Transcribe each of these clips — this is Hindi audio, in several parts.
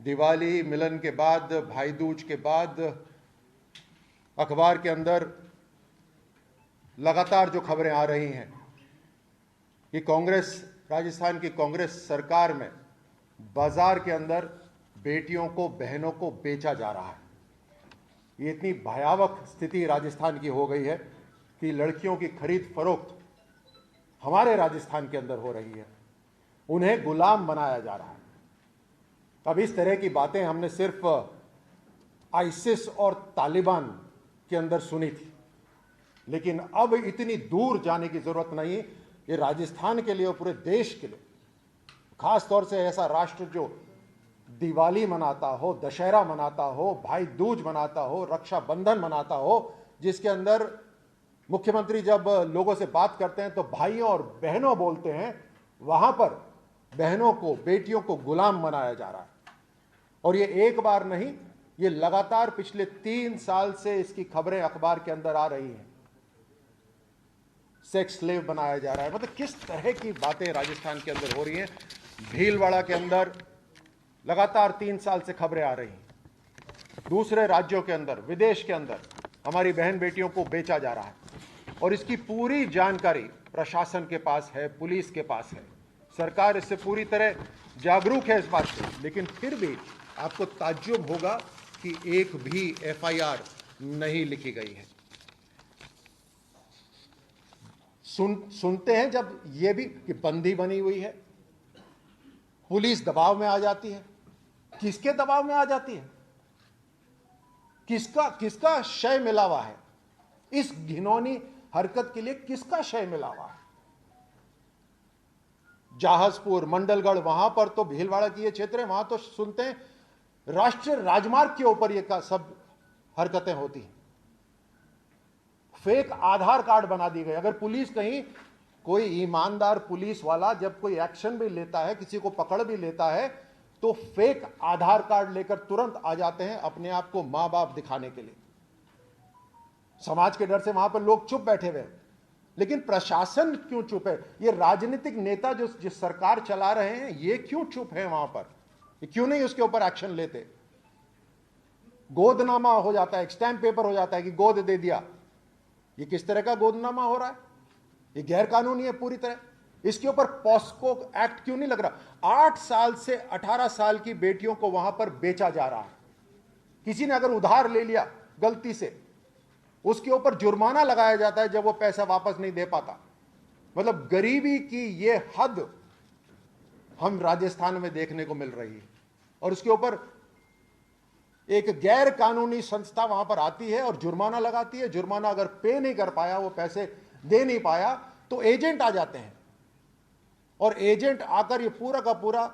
दिवाली मिलन के बाद, भाई दूज के बाद अखबार के अंदर लगातार जो खबरें आ रही हैं कि कांग्रेस, राजस्थान की कांग्रेस सरकार में बाजार के अंदर बेटियों को, बहनों को बेचा जा रहा है। ये इतनी भयावह स्थिति राजस्थान की हो गई है कि लड़कियों की खरीद फरोख्त हमारे राजस्थान के अंदर हो रही है, उन्हें गुलाम बनाया जा रहा है। अब इस तरह की बातें हमने सिर्फ आईसिस और तालिबान के अंदर सुनी थी, लेकिन अब इतनी दूर जाने की जरूरत नहीं। ये राजस्थान के लिए और पूरे देश के लिए, खास तौर से ऐसा राष्ट्र जो दिवाली मनाता हो, दशहरा मनाता हो, भाई दूज मनाता हो, रक्षाबंधन मनाता हो, जिसके अंदर मुख्यमंत्री जब लोगों से बात करते हैं तो भाइयों और बहनों बोलते हैं, वहां पर बहनों को, बेटियों को गुलाम बनाया जा रहा है। और ये एक बार नहीं, ये लगातार पिछले 3 साल से इसकी खबरें अखबार के अंदर आ रही हैं। सेक्स स्लेव बनाया जा रहा है। मतलब किस तरह की बातें राजस्थान के अंदर हो रही हैं। भीलवाड़ा के अंदर लगातार 3 साल से खबरें आ रही हैं। दूसरे राज्यों के अंदर, विदेश के अंदर हमारी बहन बेटियों को बेचा जा रहा है और इसकी पूरी जानकारी प्रशासन के पास है, पुलिस के पास है। सरकार इससे पूरी तरह जागरूक है इस बात से, लेकिन फिर भी आपको ताज्जुब होगा कि एक भी एफआईआर नहीं लिखी गई है। सुनते हैं जब ये भी कि बंदी बनी हुई है, पुलिस दबाव में आ जाती है। किसके दबाव में आ जाती है? किसका शय मिला हुआ है? इस घिनौनी हरकत के लिए किसका शय मिला हुआ है? जहाजपुर, मंडलगढ़, वहां पर तो भीलवाड़ा की ये क्षेत्र है, वहां तो सुनते हैं राष्ट्रीय राजमार्ग के ऊपर ये सब हरकतें होती हैं। फेक आधार कार्ड बना दी गई। अगर पुलिस कहीं, कोई ईमानदार पुलिस वाला जब कोई एक्शन भी लेता है, किसी को पकड़ भी लेता है, तो फेक आधार कार्ड लेकर तुरंत आ जाते हैं अपने आप को मां बाप दिखाने के लिए। समाज के डर से वहां पर लोग चुप बैठे हुए। लेकिन प्रशासन क्यों चुप है? ये राजनीतिक नेता जो जिस सरकार चला रहे हैं, ये क्यों चुप है वहां पर? ये क्यों नहीं उसके ऊपर एक्शन लेते? गोदनामा हो जाता है, एक स्टैंप पेपर हो जाता है कि गोद दे दिया। ये किस तरह का गोदनामा हो रहा है? ये गैर कानूनी है पूरी तरह। इसके ऊपर पॉस्को एक्ट क्यों नहीं लग रहा? 8 साल से 18 साल की बेटियों को वहां पर बेचा जा रहा है। किसी ने अगर उधार ले लिया गलती से, उसके ऊपर जुर्माना लगाया जाता है जब वो पैसा वापस नहीं दे पाता। मतलब गरीबी की ये हद हम राजस्थान में देखने को मिल रही है। और उसके ऊपर एक गैर कानूनी संस्था वहां पर आती है और जुर्माना लगाती है। जुर्माना अगर पे नहीं कर पाया, वो पैसे दे नहीं पाया, तो एजेंट आ जाते हैं और एजेंट आकर ये पूरा का पूरा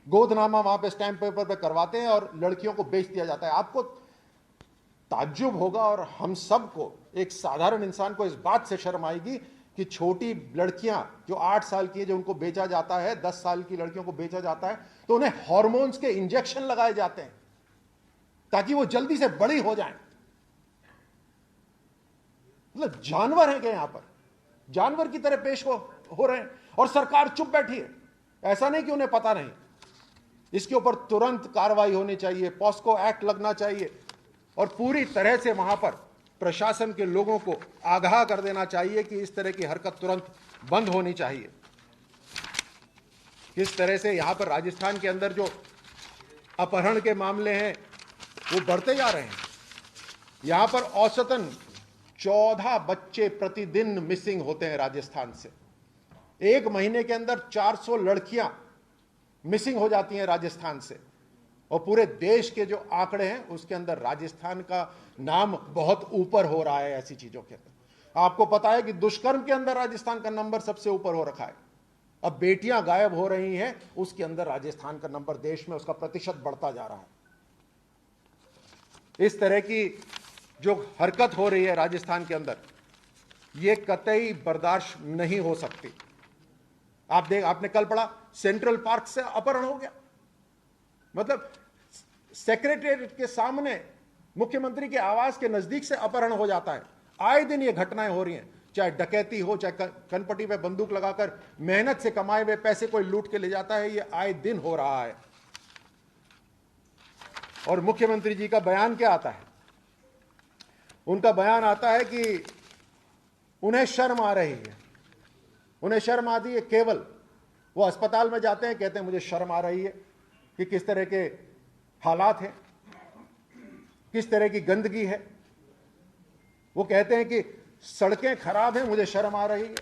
गोदनामा वहां पे स्टैंप पेपर पे करवाते हैं और लड़कियों को बेच दिया जाता है। आपको ताज्जुब होगा और हम सबको, एक साधारण इंसान को इस बात से शर्म आएगी कि छोटी लड़कियां जो 8 साल की है, जो उनको बेचा जाता है, 10 साल की लड़कियों को बेचा जाता है, तो उन्हें हार्मोन्स के इंजेक्शन लगाए जाते हैं ताकि वो जल्दी से बड़ी हो जाएं। मतलब जानवर हैं क्या यहां पर? जानवर की तरह पेश हो रहे हैं और सरकार चुप बैठी है। ऐसा नहीं कि उन्हें पता नहीं। इसके ऊपर तुरंत कार्रवाई होनी चाहिए, पॉस्को एक्ट लगना चाहिए और पूरी तरह से वहां पर प्रशासन के लोगों को आगाह कर देना चाहिए कि इस तरह की हरकत तुरंत बंद होनी चाहिए। किस तरह से यहां पर राजस्थान के अंदर जो अपहरण के मामले हैं वो बढ़ते जा रहे हैं। यहां पर औसतन 14 बच्चे प्रतिदिन मिसिंग होते हैं राजस्थान से। 1 महीने के अंदर 400 लड़कियां मिसिंग हो जाती हैं राजस्थान से। और पूरे देश के जो आंकड़े हैं उसके अंदर राजस्थान का नाम बहुत ऊपर हो रहा है ऐसी चीजों के अंदर। आपको पता है कि दुष्कर्म के अंदर राजस्थान का नंबर सबसे ऊपर हो रखा है। अब बेटियां गायब हो रही हैं, उसके अंदर राजस्थान का नंबर, देश में उसका प्रतिशत बढ़ता जा रहा है। इस तरह की जो हरकत हो रही है राजस्थान के अंदर, यह कतई बर्दाश्त नहीं हो सकती। आपने कल पढ़ा, सेंट्रल पार्क से अपहरण हो गया। मतलब सेक्रेटेरिएट के सामने, मुख्यमंत्री के आवास के नजदीक से अपहरण हो जाता है। आए दिन ये घटनाएं हो रही हैं, चाहे डकैती हो, चाहे कनपटी पे बंदूक लगाकर मेहनत से कमाए हुए पैसे कोई लूट के ले जाता है, ये आए दिन हो रहा है। और मुख्यमंत्री जी का बयान क्या आता है? उनका बयान आता है कि उन्हें शर्म आ रही है। उन्हें शर्म आती है, केवल वो अस्पताल में जाते हैं, कहते हैं मुझे शर्म आ रही है कि किस तरह के हालात हैं, किस तरह की गंदगी है। वो कहते हैं कि सड़कें खराब हैं, मुझे शर्म आ रही है।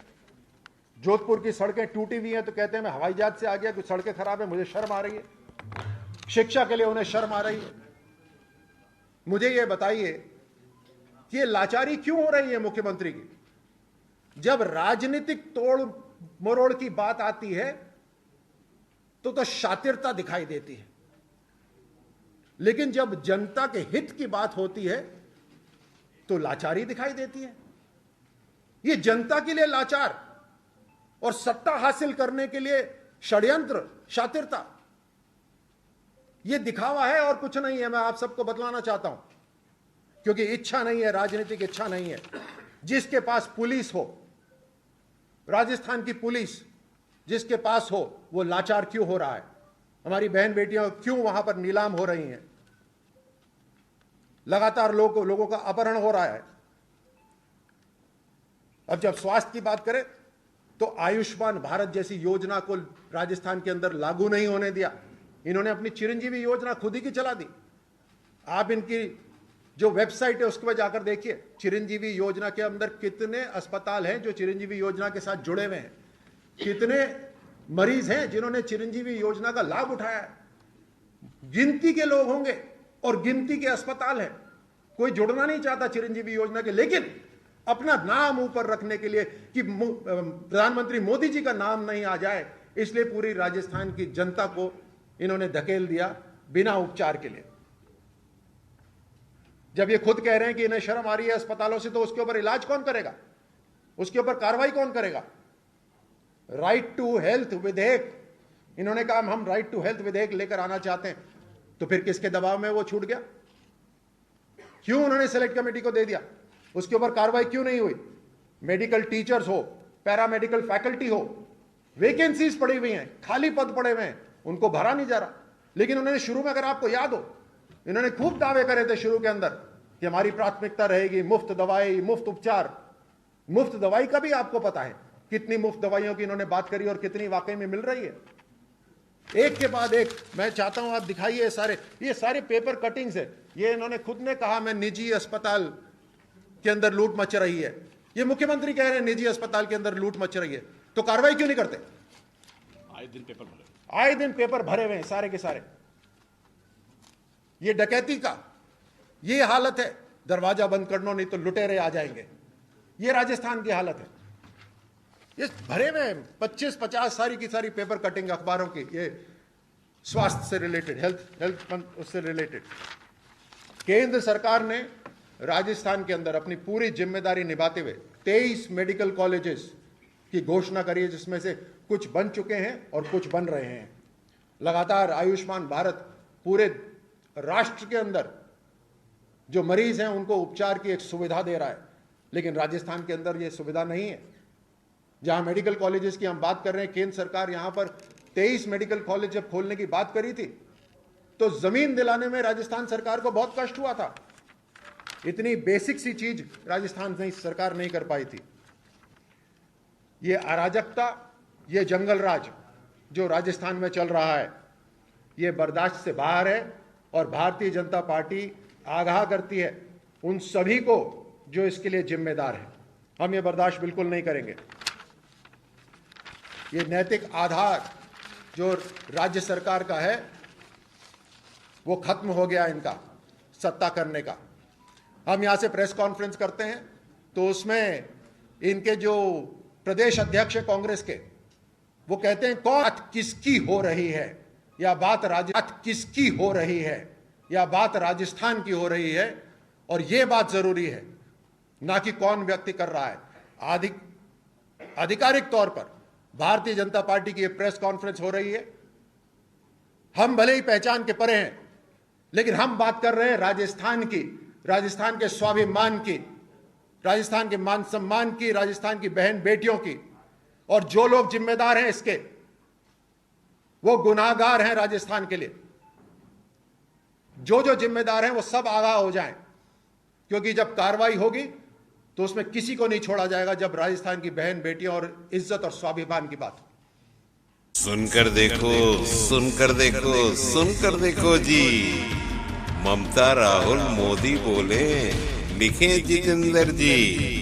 जोधपुर की सड़कें टूटी हुई हैं तो कहते हैं मैं हवाई जहाज से आ गया, कुछ सड़कें खराब हैं, मुझे शर्म आ रही है। शिक्षा के लिए उन्हें शर्म आ रही है। मुझे ये बताइए कि ये लाचारी क्यों हो रही है मुख्यमंत्री की? जब राजनीतिक तोड़ मरोड़ की बात आती है तो शातिरता दिखाई देती है, लेकिन जब जनता के हित की बात होती है तो लाचारी दिखाई देती है। ये जनता के लिए लाचार और सत्ता हासिल करने के लिए षड्यंत्र, शातिरता, ये दिखावा है और कुछ नहीं है। मैं आप सबको बतलाना चाहता हूं, क्योंकि इच्छा नहीं है, राजनीतिक इच्छा नहीं है। जिसके पास पुलिस हो, राजस्थान की पुलिस जिसके पास हो, वो लाचार क्यों हो रहा है? हमारी बहन बेटियां क्यों वहां पर नीलाम हो रही हैं? लगातार लोगों का अपहरण हो रहा है। अब जब स्वास्थ्य की बात करें तो आयुष्मान भारत जैसी योजना को राजस्थान के अंदर लागू नहीं होने दिया। इन्होंने अपनी चिरंजीवी योजना खुद ही की चला दी। आप इनकी जो वेबसाइट है उसके पर जाकर देखिए, चिरंजीवी योजना के अंदर कितने अस्पताल हैं जो चिरंजीवी योजना के साथ जुड़े हुए हैं, कितने मरीज हैं जिन्होंने चिरंजीवी योजना का लाभ उठाया है। गिनती के लोग होंगे और गिनती के अस्पताल हैं। कोई जुड़ना नहीं चाहता चिरंजीवी योजना के, लेकिन अपना नाम ऊपर रखने के लिए कि प्रधानमंत्री मोदी जी का नाम नहीं आ जाए, इसलिए पूरी राजस्थान की जनता को इन्होंने धकेल दिया बिना उपचार के लिए। जब ये खुद कह रहे हैं कि इन्हें शर्म आ रही है अस्पतालों से, तो उसके ऊपर इलाज कौन करेगा? उसके ऊपर कार्रवाई कौन करेगा? राइट टू हेल्थ विधेयक, इन्होंने कहा हम राइट टू हेल्थ विधेयक लेकर आना चाहते हैं, तो फिर किसके दबाव में वो छूट गया? क्यों उन्होंने सेलेक्ट कमेटी को दे दिया? उसके ऊपर कार्रवाई क्यों नहीं हुई? मेडिकल टीचर्स हो, पैरामेडिकल फैकल्टी हो, वैकेंसीज पड़ी हुई हैं, खाली पद पड़े हुए हैं, उनको भरा नहीं जा रहा। लेकिन उन्होंने शुरू में, अगर आपको याद हो, इन्होंने खूब दावे करे थे शुरू के अंदर कि हमारी प्राथमिकता रहेगी मुफ्त दवाई, मुफ्त उपचार। मुफ्त दवाई का भी आपको पता है कितनी मुफ्त दवाइयों की इन्होंने बात करी और कितनी वाकई में मिल रही है। एक के बाद एक मैं चाहता हूं आप दिखाइए। ये सारे पेपर कटिंग्स है। ये इन्होंने खुद ने कहा मैं निजी अस्पताल के अंदर लूट मच रही है। ये मुख्यमंत्री कह रहे हैं निजी अस्पताल के अंदर लूट मच रही है, तो कार्रवाई क्यों नहीं करते? आए दिन पेपर भरे हुए हैं सारे के सारे। ये डकैती का ये हालत है, दरवाजा बंद कर लो नहीं तो लुटेरे आ जाएंगे। ये राजस्थान की हालत है। ये भरे हुए 25-50 सारी की सारी पेपर कटिंग अखबारों की, ये स्वास्थ्य से रिलेटेड, हेल्थ उससे रिलेटेड। केंद्र सरकार ने राजस्थान के अंदर अपनी पूरी जिम्मेदारी निभाते हुए 23 मेडिकल कॉलेजेस की घोषणा करी है, जिसमें से कुछ बन चुके हैं और कुछ बन रहे हैं। लगातार आयुष्मान भारत पूरे राष्ट्र के अंदर जो मरीज हैं उनको उपचार की एक सुविधा दे रहा है, लेकिन राजस्थान के अंदर ये सुविधा नहीं है। जहां मेडिकल कॉलेजेस की हम बात कर रहे हैं, केंद्र सरकार यहां पर 23 मेडिकल कॉलेज जब खोलने की बात करी थी तो जमीन दिलाने में राजस्थान सरकार को बहुत कष्ट हुआ था। इतनी बेसिक सी चीज राजस्थान में सरकार नहीं कर पाई थी। ये अराजकता, ये जंगल राज जो राजस्थान में चल रहा है, ये बर्दाश्त से बाहर है और भारतीय जनता पार्टी आगाह करती है उन सभी को जो इसके लिए जिम्मेदार हैं। हम ये बर्दाश्त बिल्कुल नहीं करेंगे। ये नैतिक आधार जो राज्य सरकार का है वो खत्म हो गया इनका सत्ता करने का। हम यहां से प्रेस कॉन्फ्रेंस करते हैं तो उसमें इनके जो प्रदेश अध्यक्ष है कांग्रेस के, वो कहते हैं बात किसकी हो रही है, या बात किसकी हो रही है, या बात राजस्थान की हो रही है, और ये बात जरूरी है, ना कि कौन व्यक्ति कर रहा है। आधिकारिक तौर पर भारतीय जनता पार्टी की प्रेस कॉन्फ्रेंस हो रही है। हम भले ही पहचान के परे हैं, लेकिन हम बात कर रहे हैं राजस्थान की, राजस्थान के स्वाभिमान की, राजस्थान के मान सम्मान की, राजस्थान की बहन बेटियों की। और जो लोग जिम्मेदार हैं इसके, वो गुनाहगार हैं राजस्थान के लिए। जो जो जिम्मेदार हैं वो सब आगाह हो जाएं, क्योंकि जब कार्रवाई होगी तो उसमें किसी को नहीं छोड़ा जाएगा जब राजस्थान की बहन बेटियों और इज्जत और स्वाभिमान की बात हो। सुनकर देखो, सुनकर देखो, सुनकर देखो जी। ममता, राहुल, मोदी बोले, लिखे जितेंद्र जी।